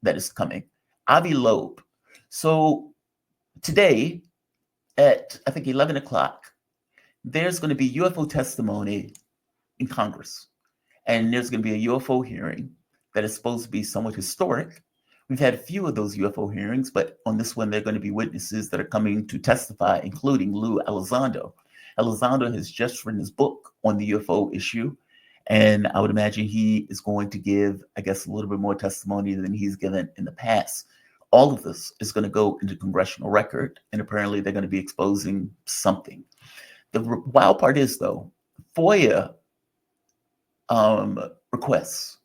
that is coming. Avi Loeb. So today at, I think, 11 o'clock, there's going to be UFO testimony in Congress. And there's going to be a UFO hearing that is supposed to be somewhat historic. We've had a few of those UFO hearings, but on this one, there are going to be witnesses that are coming to testify, including Lou Elizondo. Elizondo has just written his book on the UFO issue, and I would imagine he is going to give, I guess, a little bit more testimony than he's given in the past. All of this is going to go into congressional record, and apparently they're going to be exposing something. The wild part is, though, FOIA requests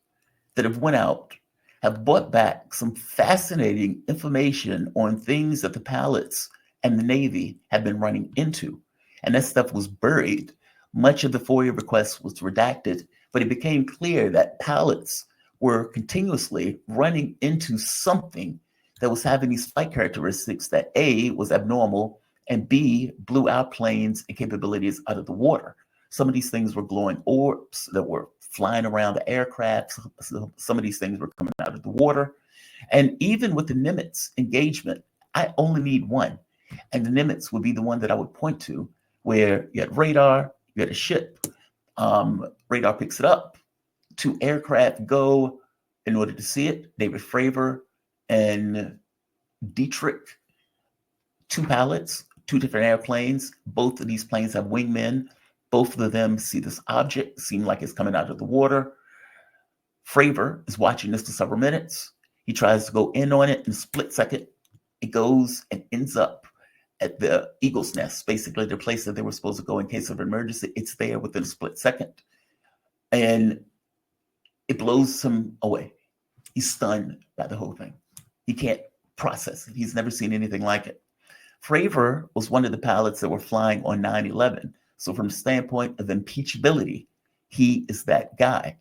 that have went out have brought back some fascinating information on things that the pilots and the Navy have been running into. And that stuff was buried. Much of the FOIA request was redacted, but it became clear that pilots were continuously running into something that was having these flight characteristics that A, was abnormal, and B, blew our planes and capabilities out of the water. Some of these things were glowing orbs that were flying around the aircraft. Some of these things were coming out of the water. And even with the Nimitz engagement, I only need one. And the Nimitz would be the one that I would point to, where you had radar, you had a ship, radar picks it up, 2 aircraft go in order to see it. David Fravor and Dietrich, 2 pilots, 2 different airplanes. Both of these planes have wingmen. Both of them see this object, seem like it's coming out of the water. Fravor is watching this for several minutes. He tries to go in on it in a split second. It goes and ends up at the Eagle's Nest, basically the place that they were supposed to go in case of emergency. It's there within a split second. And it blows him away. He's stunned by the whole thing. He can't process it. He's never seen anything like it. Fravor was one of the pilots that were flying on 9/11. So from the standpoint of impeachability, he is that guy.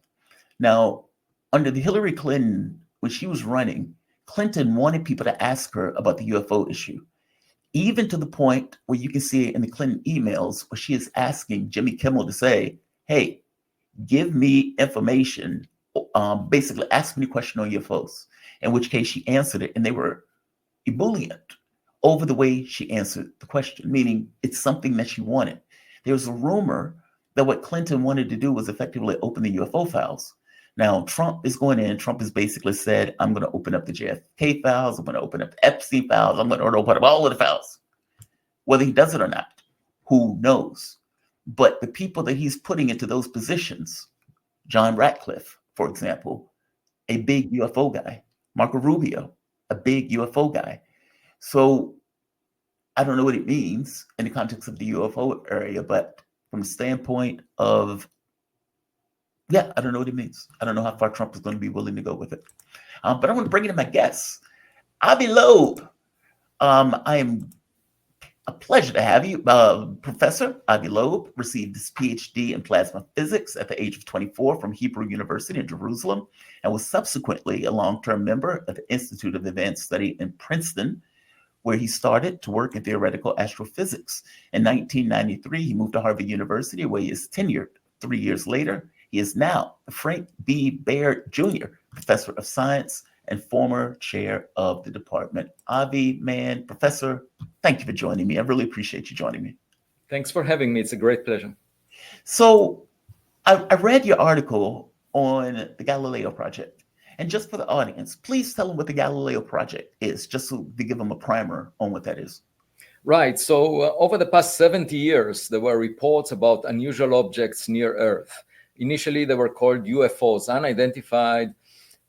Now, under the Hillary Clinton, when she was running, Clinton wanted people to ask her about the UFO issue, even to the point where you can see it in the Clinton emails where she is asking Jimmy Kimmel to say, hey, give me information, basically ask me a question on UFOs, in which case she answered it, and they were ebullient over the way she answered the question, meaning it's something that she wanted. There was a rumor that what Clinton wanted to do was effectively open the UFO files. Now, Trump is going in. Trump has basically said, I'm going to open up the JFK files. I'm going to open up the Epstein files. I'm going to open up all of the files. Whether he does it or not, who knows? But the people that he's putting into those positions, John Ratcliffe, for example, a big UFO guy. Marco Rubio, a big UFO guy. So I don't know what it means in the context of the UFO area, but from the standpoint of, I don't know what it means. I don't know how far Trump is going to be willing to go with it. But I want to bring in my guests. Avi Loeb. I am a pleasure to have you. Professor Avi Loeb received his PhD in plasma physics at the age of 24 from Hebrew University in Jerusalem, and was subsequently a long-term member of the Institute of Advanced Study in Princeton, where he started to work in theoretical astrophysics. In 1993, he moved to Harvard University, where he is tenured. 3 years later, he is now Frank B. Baird Jr., Professor of Science and former chair of the department. Avi, man, Professor, thank you for joining me. I really appreciate you joining me. Thanks for having me. It's a great pleasure. So I read your article on the Galileo Project. And just for the audience, please tell them what the Galileo Project is, just so to give them a primer on what that is. Right. So over the past 70 years, there were reports about unusual objects near Earth. Initially, they were called UFOs, unidentified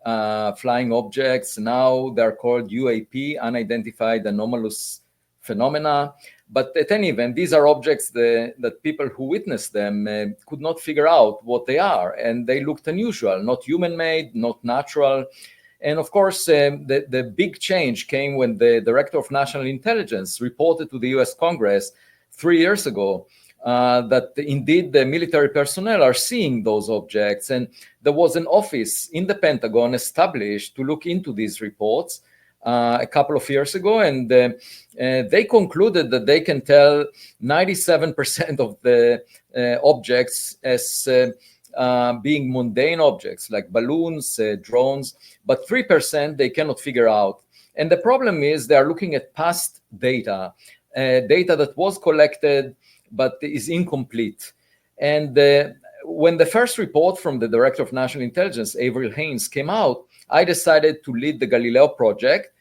flying objects. Now they're called UAP, unidentified anomalous phenomena. But at any event, these are objects that people who witnessed them could not figure out what they are. And they looked unusual, not human-made, not natural. And of course, the big change came when the Director of National Intelligence reported to the US Congress 3 years ago that indeed the military personnel are seeing those objects. And there was an office in the Pentagon established to look into these reports a couple of years ago, and they concluded that they can tell 97% of the objects as being mundane objects like balloons, drones, but 3% they cannot figure out. And the problem is they are looking at past data, data that was collected but is incomplete. And when the first report from the Director of National Intelligence, Avril Haines, came out, I decided to lead the Galileo Project,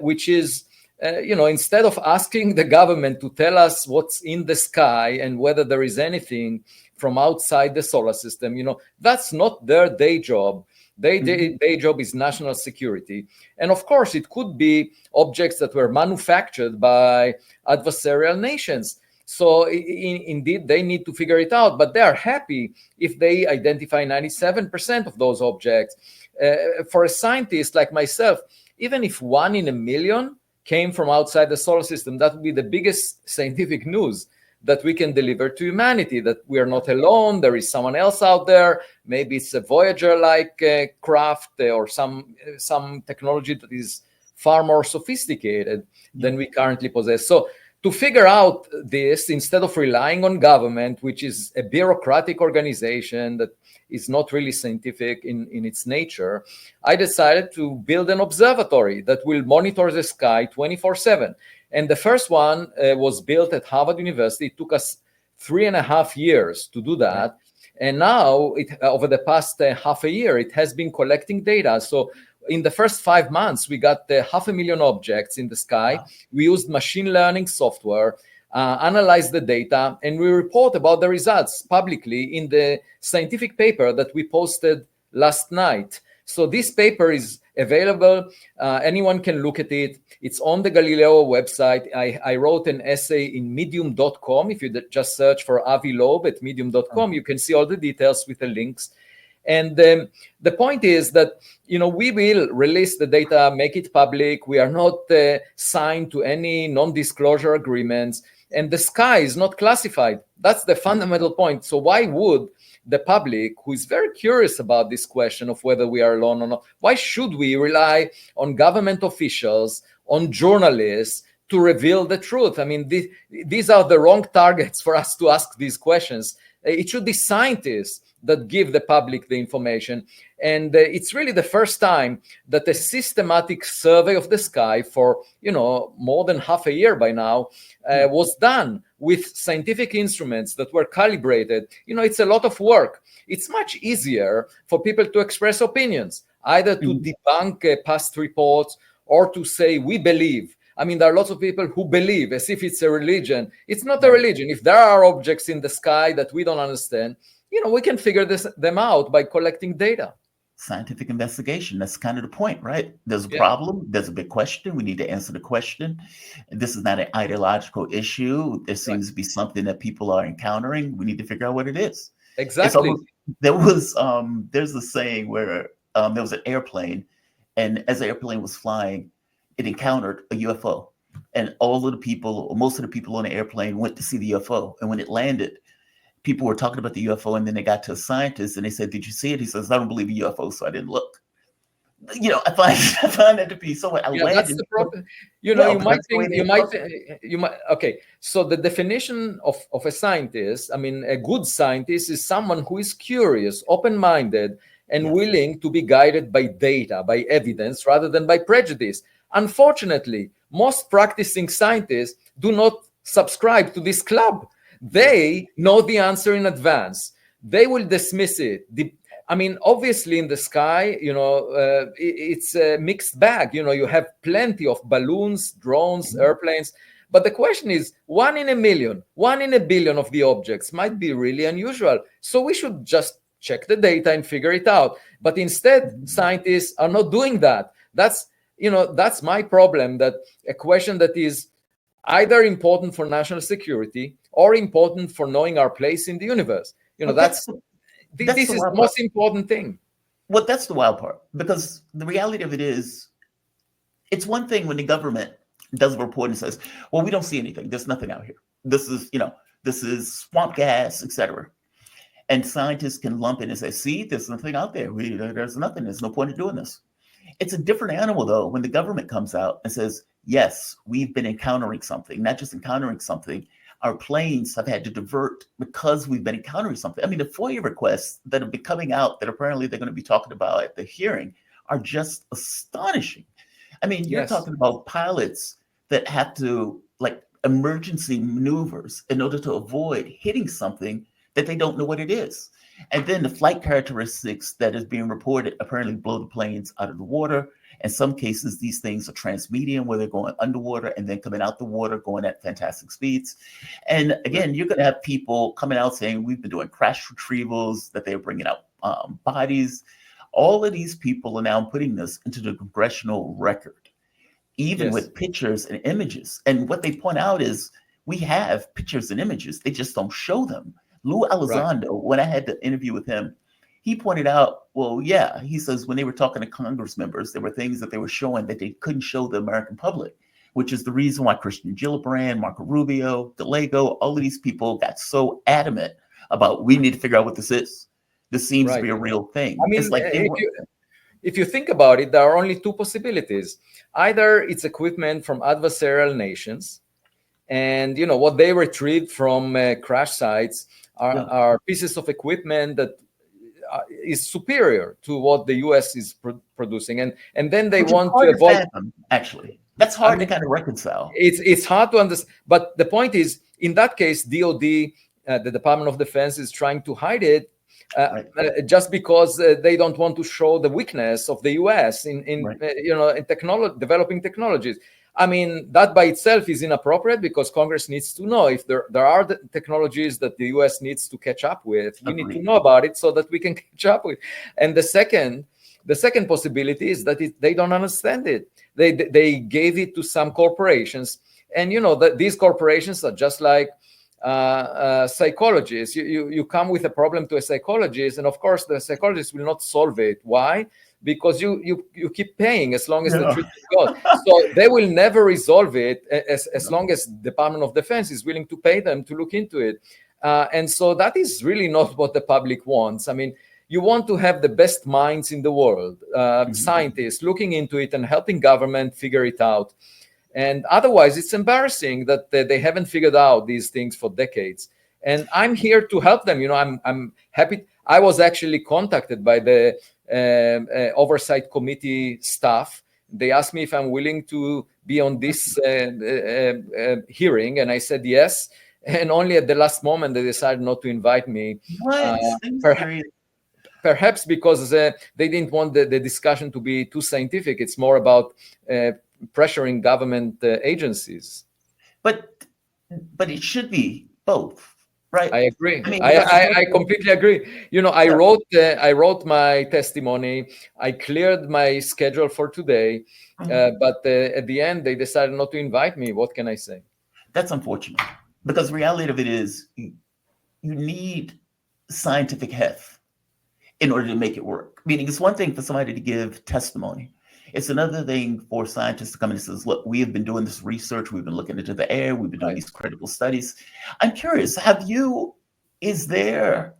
which is, instead of asking the government to tell us what's in the sky and whether there is anything from outside the solar system, that's not their day job. Their day job is national security. And of course, it could be objects that were manufactured by adversarial nations. So indeed, they need to figure it out, but they are happy if they identify 97% of those objects. For a scientist like myself, even if 1 in a million came from outside the solar system, that would be the biggest scientific news that we can deliver to humanity, that we are not alone, there is someone else out there. Maybe it's a Voyager-like craft or some technology that is far more sophisticated than we currently possess. So to figure out this, instead of relying on government, which is a bureaucratic organization that is not really scientific in its nature, I decided to build an observatory that will monitor the sky 24/7. And the first one was built at Harvard University. It took us 3.5 years to do that. And now, over the past half a year, it has been collecting data. So in the first 5 months, we got 500,000 objects in the sky. Wow. We used machine learning software, analyzed the data, and we report about the results publicly in the scientific paper that we posted last night. So this paper is available. Anyone can look at it. It's on the Galileo website. I wrote an essay in medium.com. If you just search for Avi Loeb at medium.com, you can see all the details with the links. And the point is that, we will release the data, make it public. We are not signed to any non-disclosure agreements. And the sky is not classified. That's the fundamental point. So why would the public, who is very curious about this question of whether we are alone or not, why should we rely on government officials, on journalists to reveal the truth? I mean, these are the wrong targets for us to ask these questions. It should be scientists that give the public the information. And it's really the first time that a systematic survey of the sky for, more than half a year by now was done with scientific instruments that were calibrated. It's a lot of work. It's much easier for people to express opinions, either to debunk past reports or to say, we believe. I mean, there are lots of people who believe as if it's a religion. It's not a religion. If there are objects in the sky that we don't understand, we can figure them out by collecting data. Scientific investigation. That's kind of the point, right? There's a problem. There's a big question. We need to answer the question. This is not an ideological issue. There seems to be something that people are encountering. We need to figure out what it is. Exactly. There's a saying where there was an airplane, and as the airplane was flying, it encountered a UFO. And all of the people, or most of the people on the airplane went to see the UFO. And when it landed, people were talking about the UFO, and then they got to a scientist and they said, "Did you see it?" He says, "I don't believe a UFO, so I didn't look." I find that to be so outlandish. That's the problem. Okay. So the definition of a scientist, a good scientist is someone who is curious, open-minded, and willing to be guided by data, by evidence, rather than by prejudice. Unfortunately, most practicing scientists do not subscribe to this club. They know the answer in advance. They will dismiss it. Obviously in the sky, it's a mixed bag. You have plenty of balloons, drones, airplanes. But the question is, 1 in a million, 1 in a billion of the objects might be really unusual. So we should just check the data and figure it out. But instead, scientists are not doing that. That's my problem, that a question that is either important for national security or important for knowing our place in the universe. This is the most important thing. Well, that's the wild part, because the reality of it is, it's one thing when the government does a report and says, well, we don't see anything. There's nothing out here. This is swamp gas, etc. And scientists can lump in and say, see, there's nothing out there. There's nothing. There's no point in doing this. It's a different animal, though, when the government comes out and says, yes, we've been encountering something, not just encountering something. our planes have had to divert because we've been encountering something. I mean, the FOIA requests that have been coming out that apparently they're going to be talking about at the hearing are just astonishing. I mean, you're Yes. talking about pilots that have to like emergency maneuvers in order to avoid hitting something that they don't know what it is. And then the flight characteristics that is being reported apparently blow the planes out of the water. In some cases, these things are transmedium, where they're going underwater and then coming out the water, going at fantastic speeds. And again, you're going to have people coming out saying we've been doing crash retrievals, that they're bringing out bodies. All of these people are now putting this into the congressional record, even Yes. with pictures and images. And what they point out is we have pictures and images, they just don't show them. Lou Elizondo, when I had the interview with him, he pointed out, well, yeah, he says when they were talking to Congress members, there were things that they were showing that they couldn't show the American public, which is the reason why Christian Gillibrand, Marco Rubio, Galileo, all of these people got so adamant about we need to figure out what this is. This seems to be a real thing. I mean, it's like if you think about it, there are only two possibilities. Either it's equipment from adversarial nations, and what they retrieved from crash sites are pieces of equipment that is superior to what the U.S. is producing, and then they want to avoid. Actually, that's hard to kind of reconcile. It's hard to understand, but the point is, in that case, DoD, the Department of Defense, is trying to hide it. Just because they don't want to show the weakness of the U.S. in developing technologies. I mean, that by itself is inappropriate, because Congress needs to know if there are the technologies that the U.S. needs to catch up with. We need to know about it so that we can catch up with. And the second possibility is that they don't understand it. They gave it to some corporations, and these corporations are just like psychologists. You come with a problem to a psychologist, and of course the psychologist will not solve it. Why? Because you keep paying as long as the treatment goes. So they will never resolve it as long as Department of Defense is willing to pay them to look into it. And so that is really not what the public wants. I mean, you want to have the best minds in the world, scientists looking into it and helping government figure it out. And otherwise, it's embarrassing that they haven't figured out these things for decades. And I'm here to help them. I'm happy. I was actually contacted by the Oversight Committee staff. They asked me if I'm willing to be on this hearing, and I said yes. And only at the last moment, they decided not to invite me. Perhaps because they didn't want the discussion to be too scientific. It's more about pressuring government agencies. But it should be both, right? I agree. I completely agree. I wrote my testimony. I cleared my schedule for today, but at the end they decided not to invite me. What can I say? That's unfortunate, because the reality of it is you need scientific heft in order to make it work. Meaning, it's one thing for somebody to give testimony. It's another thing for scientists to come in and say, look, we have been doing this research. We've been looking into the air. We've been doing these critical studies. I'm curious, is there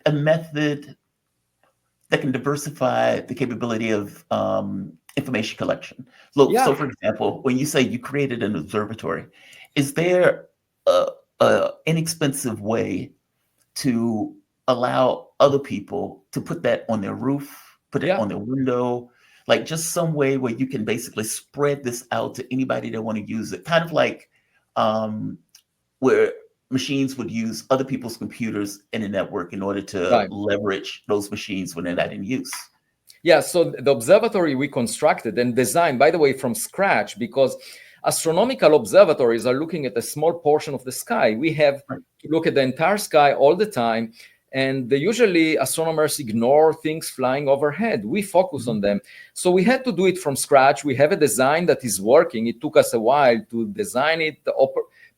a method that can diversify the capability of information collection? So for example, when you say you created an observatory, is there a inexpensive way to allow other people to put that on their roof, put it on their window, like just some way where you can basically spread this out to anybody that want to use it? Kind of like where machines would use other people's computers in a network in order to leverage those machines when they're not in use. Yeah, so the observatory we constructed and designed, by the way, from scratch, because astronomical observatories are looking at a small portion of the sky. We have to look at the entire sky all the time. And usually astronomers ignore things flying overhead. We focus on them. So we had to do it from scratch. We have a design that is working. It took us a while to design it,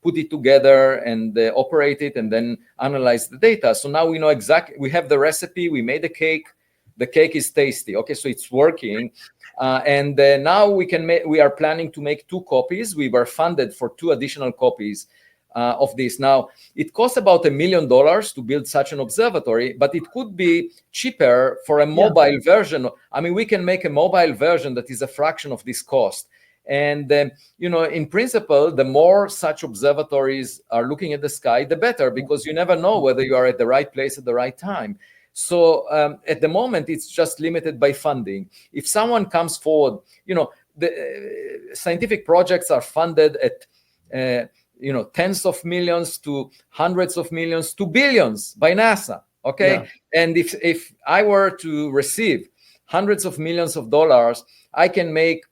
put it together and operate it, and then analyze the data. So now we know exactly, we have the recipe, we made the cake. The cake is tasty. Okay, so it's working. And now we are planning to make 2 copies. We were funded for 2 additional copies of this. Now, it costs about $1 million to build such an observatory, but it could be cheaper for a mobile version. I mean, we can make a mobile version that is a fraction of this cost. And in principle, the more such observatories are looking at the sky, the better, because you never know whether you are at the right place at the right time. So at the moment, it's just limited by funding. If someone comes forward, the scientific projects are funded at tens of millions to hundreds of millions to billions by NASA. Okay, Yeah. and if I were to receive hundreds of millions of dollars, I can make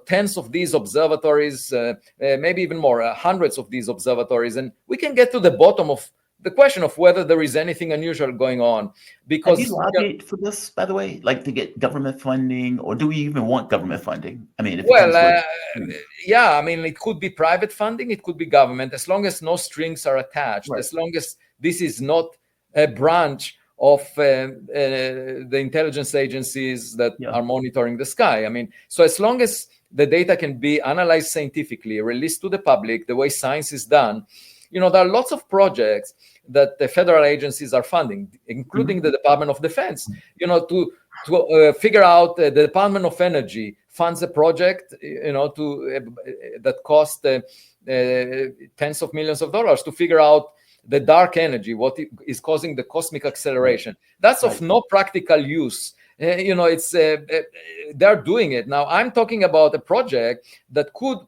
tens of these observatories, maybe even more, hundreds of these observatories, and we can get to the bottom of the question of whether there is anything unusual going on. Have you Because lobbied for this, by the way, like to get government funding, or do we even want government funding? I mean, if it well, comes with, yeah, I mean, it could be private funding, it could be government, as long as no strings are attached, right. as long as this is not a branch of the intelligence agencies that Yeah. are monitoring the sky. I mean, so as long as the data can be analyzed scientifically, released to the public, the way science is done, there are lots of projects that the federal agencies are funding, including the Department of Defense, to figure out. The Department of Energy funds a project, that cost tens of millions of dollars to figure out the dark energy, what is causing the cosmic acceleration. That's of no practical use. It's they're doing it now. I'm talking about a project that could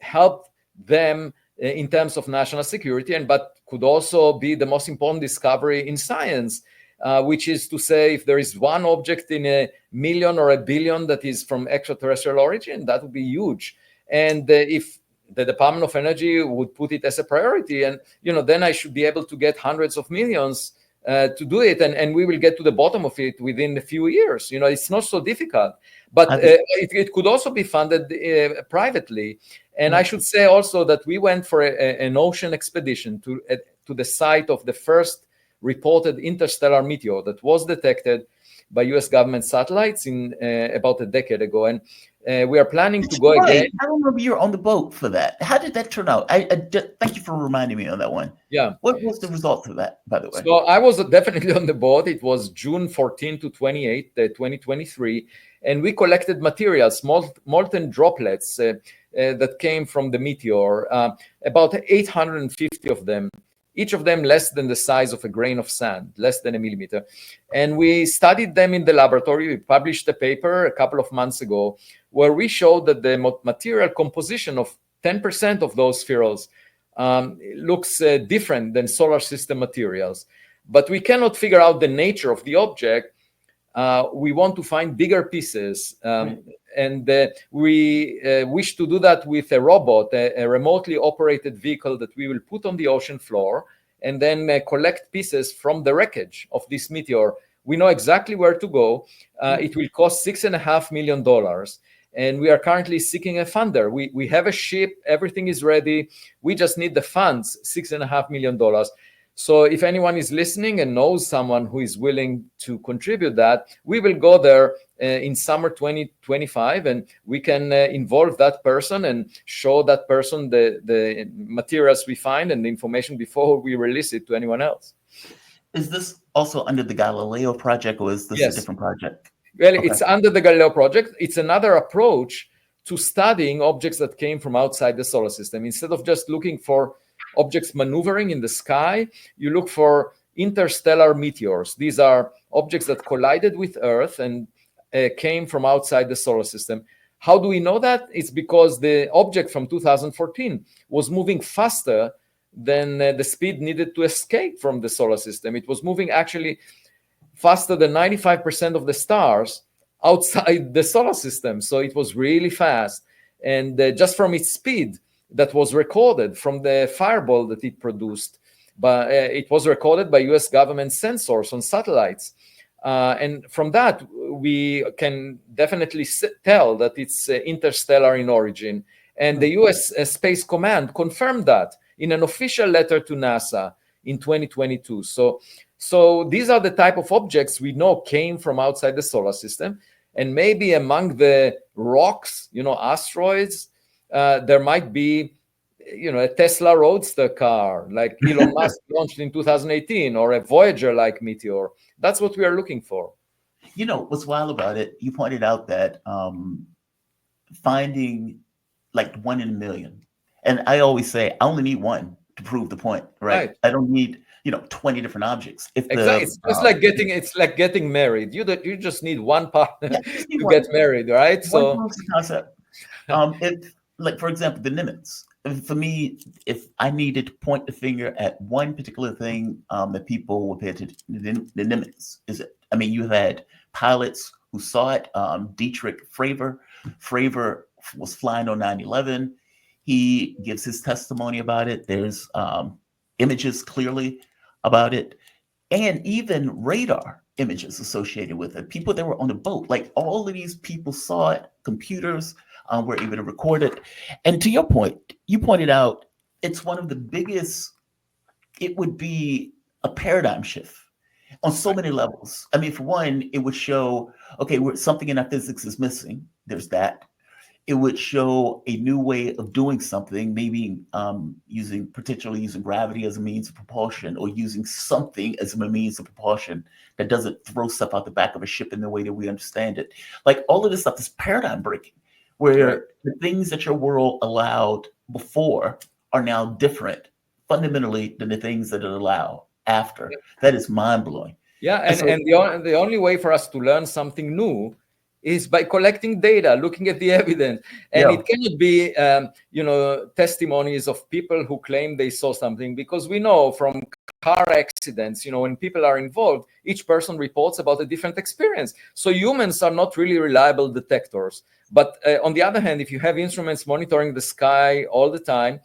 help them in terms of national security, but could also be the most important discovery in science, which is to say, if there is one object in a million or a billion that is from extraterrestrial origin, that would be huge. And if the Department of Energy would put it as a priority, and then I should be able to get hundreds of millions to do it, and we will get to the bottom of it within a few years. It's not so difficult, but it could also be funded privately. And I should say also that we went for an ocean expedition to the site of the first reported interstellar meteor that was detected by U.S. government satellites in about a decade ago, and we are planning to go again. I remember you were on the boat for that. How did that turn out? Thank you for reminding me on that one. Yeah. What was the result of that, by the way? So I was definitely on the boat. It was June 14 to 28, 2023, and we collected materials, molten droplets that came from the meteor, about 850 of them. Each of them less than the size of a grain of sand, less than a millimeter. And we studied them in the laboratory. We published a paper a couple of months ago where we showed that the material composition of 10% of those spherules looks different than solar system materials. But we cannot figure out the nature of the object. We want to find bigger pieces. And we wish to do that with a robot, a remotely operated vehicle that we will put on the ocean floor and then collect pieces from the wreckage of this meteor. We know exactly where to go. It will cost $6.5 million. And we are currently seeking a funder. We have a ship, everything is ready. We just need the funds, $6.5 million. So if anyone is listening and knows someone who is willing to contribute that, we will go there in summer 2025, and we can involve that person and show that person the materials we find and the information before we release it to anyone else. Is this also under the Galileo Project, or is this a different project? Well, it's under the Galileo Project. It's another approach to studying objects that came from outside the solar system. Instead of just looking for objects maneuvering in the sky, you look for interstellar meteors. These are objects that collided with Earth and came from outside the solar system. How do we know that? It's because the object from 2014 was moving faster than the speed needed to escape from the solar system. It was moving actually faster than 95% of the stars outside the solar system. So it was really fast. And just from its speed that was recorded from the fireball that it produced, but it was recorded by US government sensors on satellites. And from that, we can definitely tell that it's interstellar in origin. And the US Space Command confirmed that in an official letter to NASA in 2022. So these are the type of objects we know came from outside the solar system. And maybe among the rocks, asteroids, there might be, a Tesla Roadster car like Elon Musk launched in 2018, or a Voyager-like meteor. That's what we are looking for. What's wild about it, you pointed out that finding like one in a million. And I always say I only need one to prove the point, right? Right. I don't need 20 different objects. If Exactly. the It's just like getting married. You just need one partner yeah, I just need to one. get married, right? One So proves the concept. If, like, for example, the Nimitz. For me, if I needed to point the finger at one particular thing that people will pay attention to, the Nimitz is it. I mean, you had pilots who saw it. Dietrich Fravor. Fravor was flying on 9/11. He gives his testimony about it. There's images clearly about it, and even radar images associated with it. People that were on the boat, like all of these people saw it. Computers were able to record it. And to your point, you pointed out it's one of the biggest. It would be a paradigm shift on so many levels. I mean, for one, it would show okay, something in our physics is missing. There's that. It would show a new way of doing something, maybe potentially using gravity as a means of propulsion, or using something as a means of propulsion that doesn't throw stuff out the back of a ship in the way that we understand it. Like all of this stuff is paradigm breaking, where right. the things that your world allowed before are now different fundamentally than the things that it allowed after. That is mind blowing. Yeah, And so, and the only way for us to learn something new is by collecting data, looking at the evidence, and yeah, it cannot be testimonies of people who claim they saw something, because we know from car accidents, when people are involved, each person reports about a different experience. So humans are not really reliable detectors. But on the other hand, if you have instruments monitoring the sky all the time,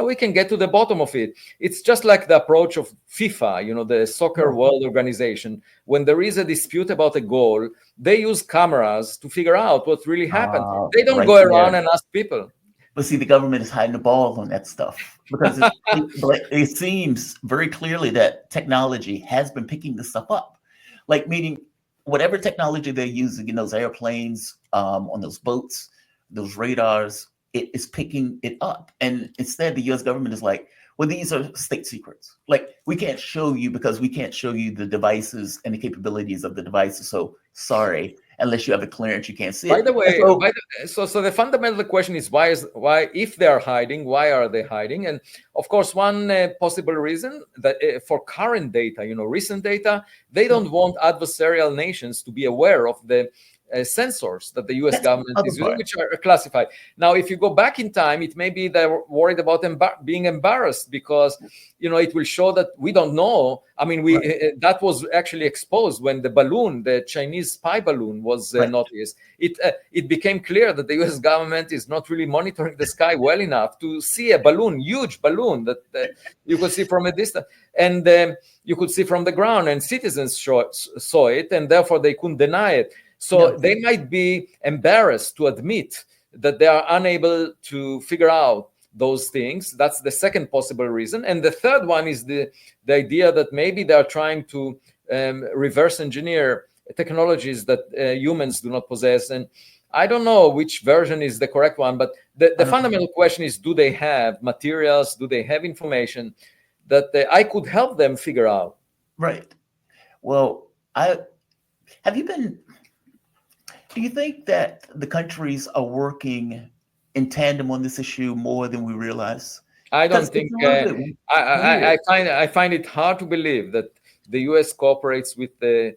we can get to the bottom of it. It's just like the approach of FIFA, the Soccer World Organization. When there is a dispute about a goal, they use cameras to figure out what really happened. They don't right go around there. and ask people. But see, the government is hiding the ball on that stuff because it seems very clearly that technology has been picking this stuff up. Like, meaning whatever technology they're using in those airplanes, on those boats, those radars, it is picking it up. And instead, the US government is like, well, these are state secrets. Like, we can't show you because we can't show you the devices and the capabilities of the devices. So sorry, unless you have a clearance, you can't see By it. the way, So, so the fundamental question is why if they are hiding, why are they hiding? And of course, one possible reason that for current data, recent data, they don't want adversarial nations to be aware of the sensors that the US that's the government other is using, part. which are classified. Now, if you go back in time, it may be they're worried about being embarrassed because, it will show that we don't know. I mean, that was actually exposed when the Chinese spy balloon was Right. noticed. It became clear that the US government is not really monitoring the sky well enough to see a balloon, huge balloon that you could see from a distance. And you could see from the ground, and citizens saw it, and therefore they couldn't deny it. So they might be embarrassed to admit that they are unable to figure out those things. That's the second possible reason. And the third one is the idea that maybe they are trying to reverse engineer technologies that humans do not possess. And I don't know which version is the correct one, but the fundamental question is, do they have materials? Do they have information that I could help them figure out? Right. Well, do you think that the countries are working in tandem on this issue more than we realize? I don't Because think. it's a little bit weird. I find it hard to believe that the U.S. cooperates with the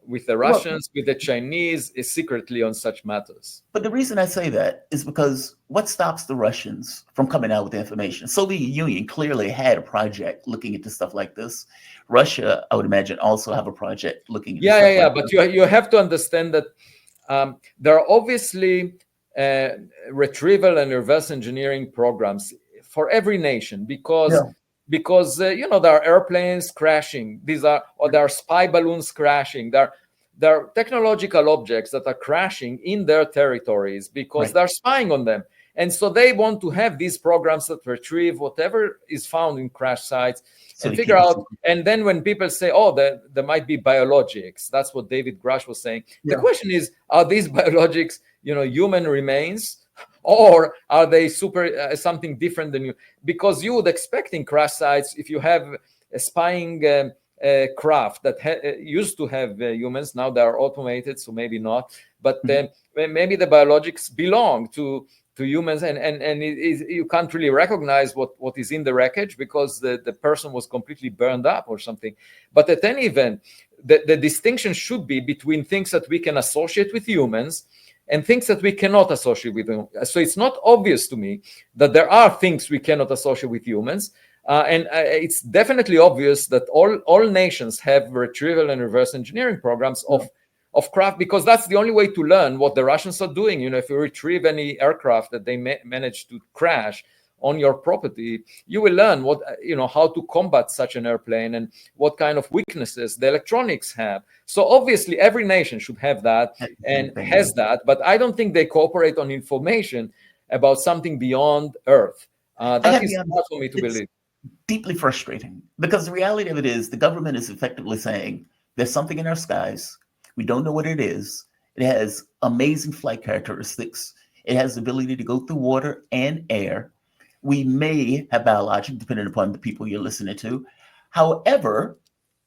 Well, Russians, with the Chinese, secretly on such matters. but the reason I say that is because what stops the Russians from coming out with the information? Soviet Union clearly had a project looking into stuff like this. Russia, I would imagine, also have a project looking into stuff like But this. you have to understand that there are obviously retrieval and reverse engineering programs for every nation because there are airplanes crashing. There are spy balloons crashing. There are technological objects that are crashing in their territories because they're spying on them. And so they want to have these programs that retrieve whatever is found in crash sites and figure out. And then when people say, oh, there might be biologics, that's what David Grush was saying. The question is, are these biologics, human remains, or are they something different than you? Because you would expect in crash sites, if you have a spying craft that used to have humans, now they are automated, so maybe not. but maybe the biologics belong to humans, and you can't really recognize what is in the wreckage because the person was completely burned up or something. But at any event, the distinction should be between things that we can associate with humans and things that we cannot associate with them. So it's not obvious to me that there are things we cannot associate with humans. And it's definitely obvious that all nations have retrieval and reverse engineering programs of craft, because that's the only way to learn what the Russians are doing. If you retrieve any aircraft that they manage to crash on your property, you will learn how to combat such an airplane and what kind of weaknesses the electronics have. So obviously every nation should have that and has that, but I don't think they cooperate on information about something beyond Earth. That is hard for me to believe. Deeply frustrating, because the reality of it is the government is effectively saying there's something in our skies. We don't know what it is. It has amazing flight characteristics. It has the ability to go through water and air. We may have biologic, depending upon the people you're listening to. However,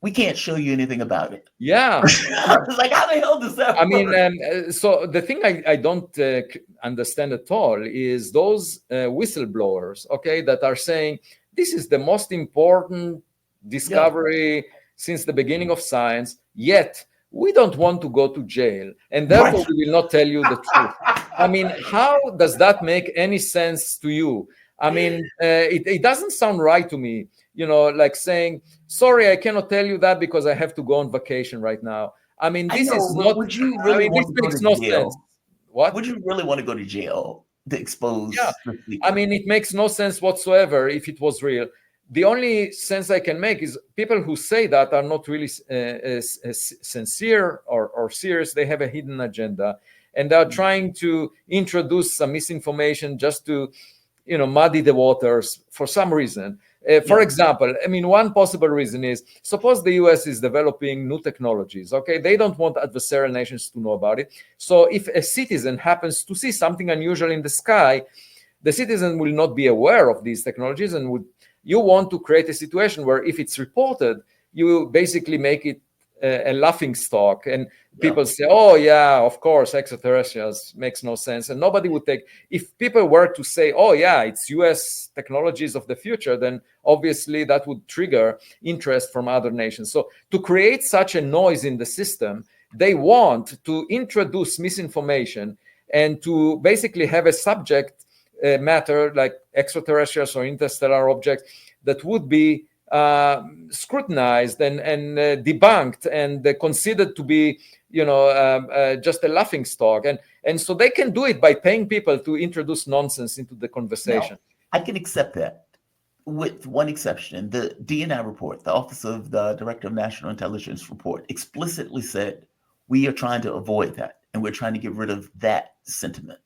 we can't show you anything about it. Yeah. It's like, how the hell does that work? So the thing I don't understand at all is those whistleblowers, that are saying this is the most important discovery since the beginning of science, yet we don't want to go to jail, and therefore we will not tell you the truth. How does that make any sense to you? It doesn't sound right to me, like saying, sorry, I cannot tell you that because I have to go on vacation right now. This is not, would you really want to go to no jail? Sense. What? Would you really want to go to jail to expose? Yeah. It makes no sense whatsoever if it was real. The only sense I can make is people who say that are not really sincere or serious. They have a hidden agenda, and they are trying to introduce some misinformation just to, muddy the waters for some reason. For example, one possible reason is, suppose the US is developing new technologies, They don't want adversarial nations to know about it. So if a citizen happens to see something unusual in the sky, the citizen will not be aware of these technologies, and you want to create a situation where if it's reported, you basically make it a laughing stock, and people say, oh yeah, of course, extraterrestrials, makes no sense. And nobody would take, if people were to say, oh yeah, it's US technologies of the future, then obviously that would trigger interest from other nations. So to create such a noise in the system, they want to introduce misinformation and to basically have a subject matter like extraterrestrials or interstellar objects that would be scrutinized and debunked and considered to be just a laughing stock, and so they can do it by paying people to introduce nonsense into the conversation. Now, I can accept that with one exception. The DNI report, the Office of the Director of National Intelligence report, explicitly said we are trying to avoid that and we're trying to get rid of that sentiment.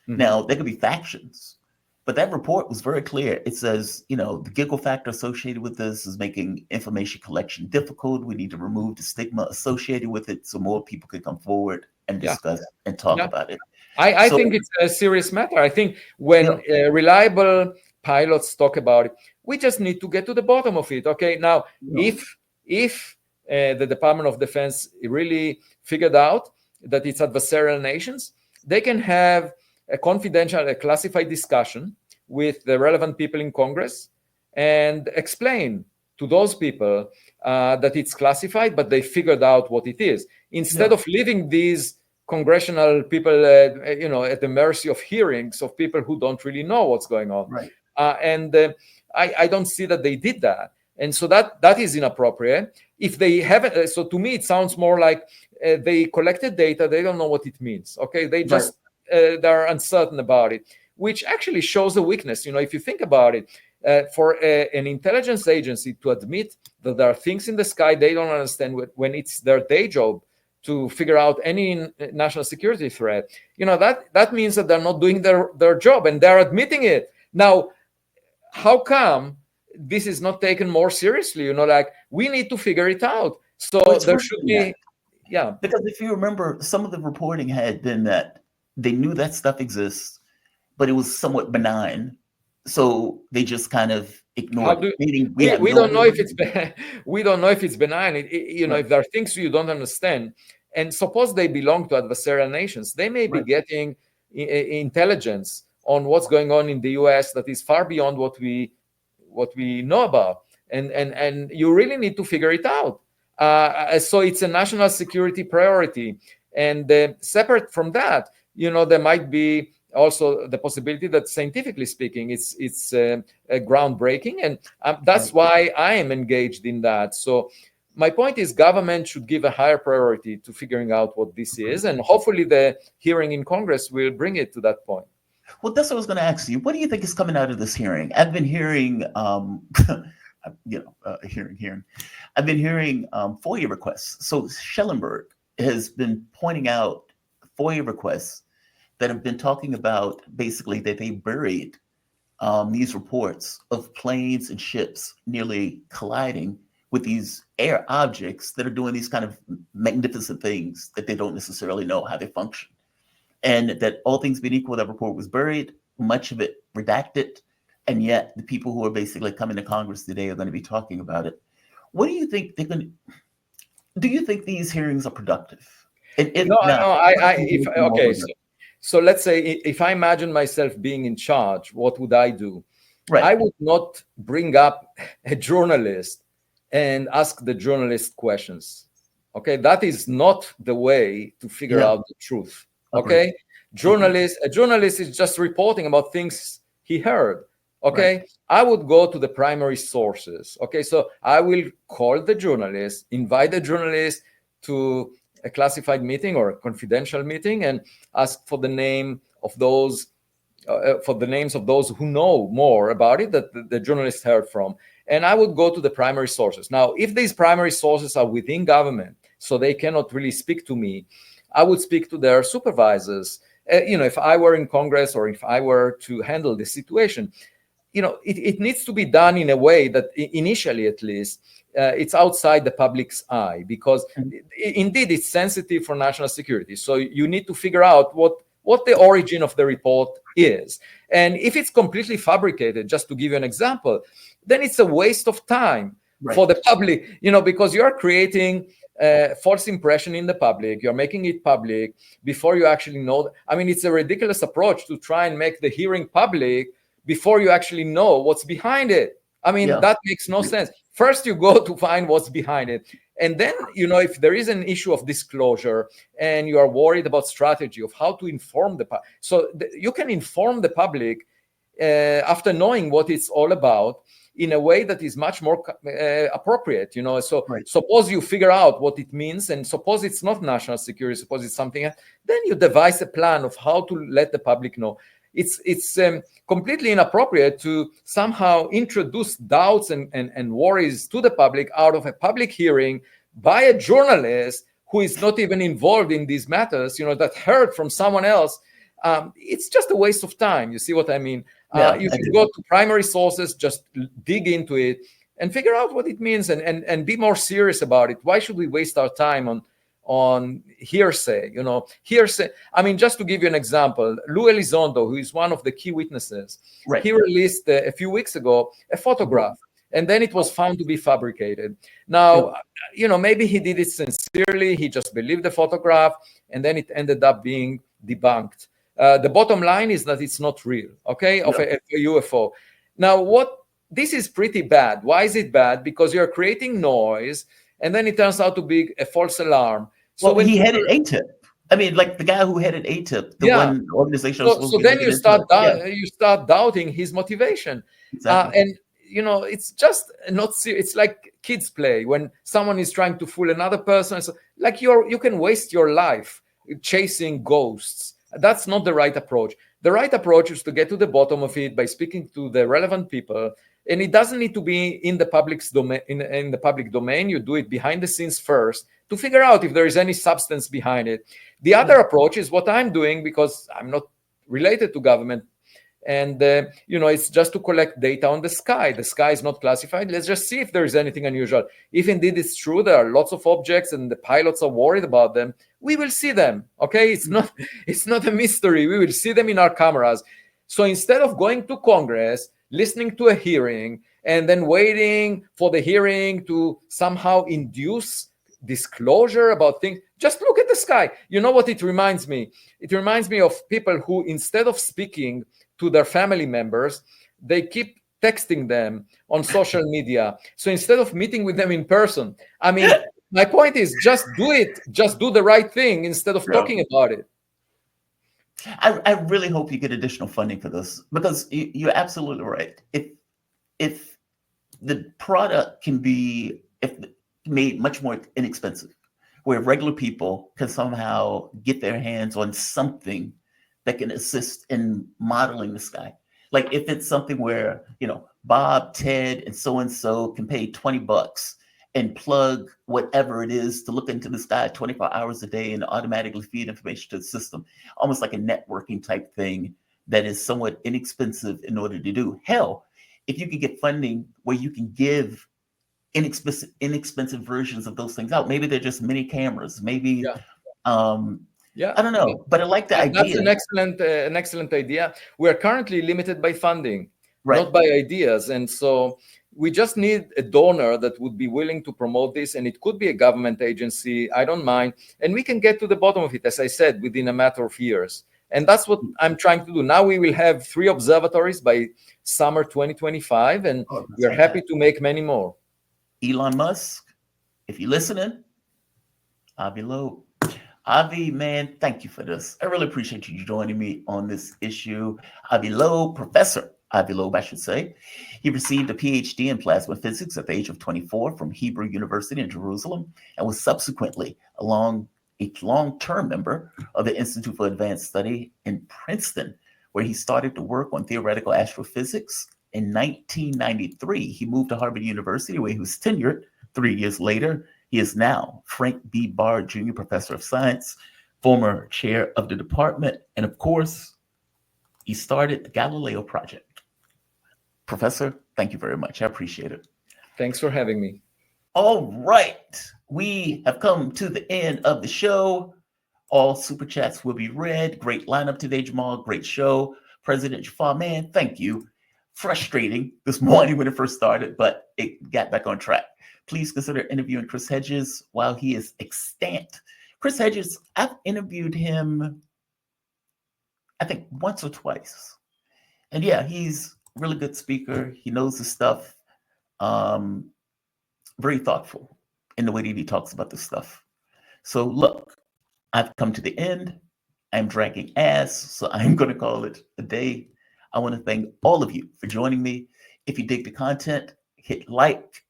Now, there could be factions, but that report was very clear. It says, the giggle factor associated with this is making information collection difficult. We need to remove the stigma associated with it so more people can come forward and discuss and talk about it. I think it's a serious matter. I think when reliable pilots talk about it, we just need to get to the bottom of it. Now, if the Department of Defense really figured out that it's adversarial nations, they can have a confidential, a classified discussion with the relevant people in Congress and explain to those people that it's classified, but they figured out what it is. Instead of leaving these congressional people, at the mercy of hearings of people who don't really know what's going on. Right. I don't see that they did that. And so that is inappropriate. If they haven't, so to me, it sounds more like they collected data. They don't know what it means. They just, they're uncertain about it, which actually shows a weakness. If you think about it, for an intelligence agency to admit that there are things in the sky they don't understand when it's their day job to figure out any national security threat, that means that they're not doing their job, and they're admitting it. Now, how come this is not taken more seriously? We need to figure it out. So there should be, Because if you remember, some of the reporting had been that they knew that stuff exists, but it was somewhat benign. So they just kind of ignored it. We don't know if it's we don't know if it's benign. If there are things you don't understand, And suppose they belong to adversarial nations, they may be getting intelligence on what's going on in the US that is far beyond what we know about. And you really need to figure it out. So it's a national security priority. And separate from that, there might be also the possibility that, scientifically speaking, it's groundbreaking, and that's why I am engaged in that. So my point is, government should give a higher priority to figuring out what this is, and hopefully the hearing in Congress will bring it to that point. Well, that's what I was going to ask you. What do you think is coming out of this hearing? I've been hearing, I've been hearing FOIA requests. So Schellenberg has been pointing out FOIA requests that have been talking about basically that they buried these reports of planes and ships nearly colliding with these air objects that are doing these kind of magnificent things that they don't necessarily know how they function. And that, all things being equal, that report was buried, much of it redacted, and yet the people who are basically coming to Congress today are going to be talking about it. What do you think they're going to? Do you think these hearings are productive? So let's say if I imagine myself being in charge, what would I do? Right. I would not bring up a journalist and ask the journalist questions. Okay, that is not the way to figure out the truth. Okay, a journalist is just reporting about things he heard. Okay, right. I would go to the primary sources. Okay, so I will call the journalist, invite the journalist to a classified meeting or a confidential meeting, and ask for the name of those, who know more about it that the journalist heard from. And I would go to the primary sources. Now, if these primary sources are within government, so they cannot really speak to me, I would speak to their supervisors. If I were in Congress or if I were to handle the situation, it needs to be done in a way that initially, at least, it's outside the public's eye, because indeed it's sensitive for national security. So you need to figure out what the origin of the report is. And if it's completely fabricated, just to give you an example, then it's a waste of time for the public, because you're creating a false impression in the public. You're making it public before you actually know. I mean, it's a ridiculous approach to try and make the hearing public before you actually know what's behind it. I mean, that makes no sense. First, you go to find what's behind it. And then, if there is an issue of disclosure and you are worried about strategy of how to inform the public, so you can inform the public after knowing what it's all about in a way that is much more appropriate, So suppose you figure out what it means, and suppose it's not national security, suppose it's something else, then you devise a plan of how to let the public know. It's completely inappropriate to somehow introduce doubts and worries to the public out of a public hearing by a journalist who is not even involved in these matters, that heard from someone else. It's just a waste of time. You see what I mean? You should go to primary sources, just dig into it and figure out what it means and be more serious about it. Why should we waste our time on hearsay? Hearsay. I mean, just to give you an example, Lou Elizondo, who is one of the key witnesses, he released a few weeks ago a photograph, and then it was found to be fabricated. Now, maybe he did it sincerely. He just believed the photograph, and then it ended up being debunked. The bottom line is that it's not real, of a UFO. Now, this is pretty bad. Why is it bad? Because you're creating noise, and then it turns out to be a false alarm. So when he headed ATIP, I mean, like the guy who headed ATIP, the one organization. So then you start doubting his motivation, and it's just not serious. It's like kids play when someone is trying to fool another person. So, like you can waste your life chasing ghosts. That's not the right approach. The right approach is to get to the bottom of it by speaking to the relevant people, and it doesn't need to be in the public's domain. In the public domain, you do it behind the scenes first to figure out if there is any substance behind it. The other approach is what I'm doing, because I'm not related to government, and it's just to collect data on the sky. The sky is not classified. Let's just see if there is anything unusual. If indeed it's true there are lots of objects and the pilots are worried about them, we will see them. It's not a mystery. We will see them in our cameras. So instead of going to Congress, listening to a hearing, and then waiting for the hearing to somehow induce disclosure about things, Just look at the sky. You know what it reminds me? It reminds me of people who, instead of speaking to their family members, they keep texting them on social media. So instead of meeting with them in person, I mean, my point is just do it. Just do the right thing instead of talking about it. I really hope you get additional funding for this, because you're absolutely right. If the product can be made much more inexpensive, where regular people can somehow get their hands on something that can assist in modeling the sky. Like if it's something where, Bob, Ted, and so can pay $20 and plug whatever it is to look into the sky 24 hours a day and automatically feed information to the system, almost like a networking type thing that is somewhat inexpensive in order to do. Hell, if you can get funding where you can give inexpensive versions of those things out, maybe they're just mini cameras, maybe I don't know, but I like the idea. That's an excellent idea. We are currently limited by funding, Right. not by ideas, and so we just need a donor that would be willing to promote this, and it could be a government agency. I don't mind, and we can get to the bottom of it, as I said, within a matter of years. And that's what I'm trying to do. Now we will have 3 observatories by summer 2025, and we're happy to make many more. Elon Musk, if you're listening, Avi Loeb. Avi, man, thank you for this. I really appreciate you joining me on this issue. Avi Loeb, Professor Avi Loeb, I should say. He received a PhD in plasma physics at the age of 24 from Hebrew University in Jerusalem, and was subsequently a long-term member of the Institute for Advanced Study in Princeton, where he started to work on theoretical astrophysics. In 1993, he moved to Harvard University, where he was tenured. 3 years later, he is now Frank B. Bard Jr. Professor of Science, former chair of the department, and of course, he started the Galileo Project. Professor, thank you very much. I appreciate it. Thanks for having me. All right. We have come to the end of the show. All super chats will be read. Great lineup today, Jamal. Great show. President Jafar, man, thank you. Frustrating this morning when it first started, but it got back on track. Please consider interviewing Chris Hedges while he is extant. Chris Hedges, I've interviewed him, I think, once or twice. And yeah, he's a really good speaker. He knows his stuff. Very thoughtful in the way that he talks about this stuff. So look, I've come to the end. I'm dragging ass, so I'm going to call it a day. I want to thank all of you for joining me. If you dig the content, hit like,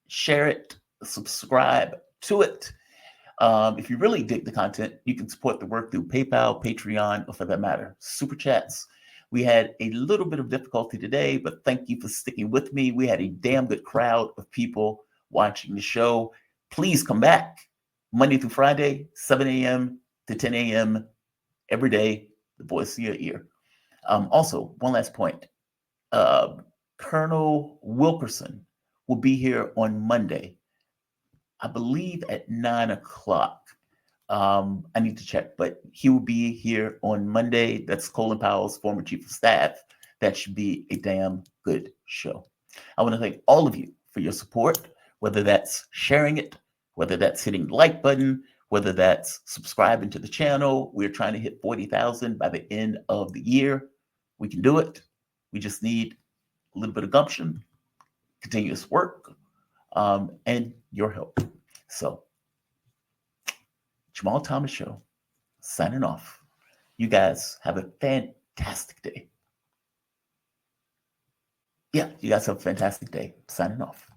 share it, subscribe to it. If you really dig the content, you can support the work through PayPal, Patreon, or for that matter, Super Chats. We had a little bit of difficulty today, but thank you for sticking with me. We had a damn good crowd of people watching the show. Please come back Monday through Friday, 7 a.m. to 10 a.m. every day, the voice in your ear. Also, one last point. Colonel Wilkerson will be here on Monday, I believe at 9 o'clock. I need to check, but he will be here on Monday. That's Colin Powell's former chief of staff. That should be a damn good show. I want to thank all of you for your support, whether that's sharing it, whether that's hitting the like button, whether that's subscribing to the channel. We're trying to hit 40,000 by the end of the year. We can do it. We just need a little bit of gumption, continuous work, and your help. So, Jamal Thomas Show, signing off. You guys have a fantastic day. Yeah, you guys have a fantastic day. Signing off.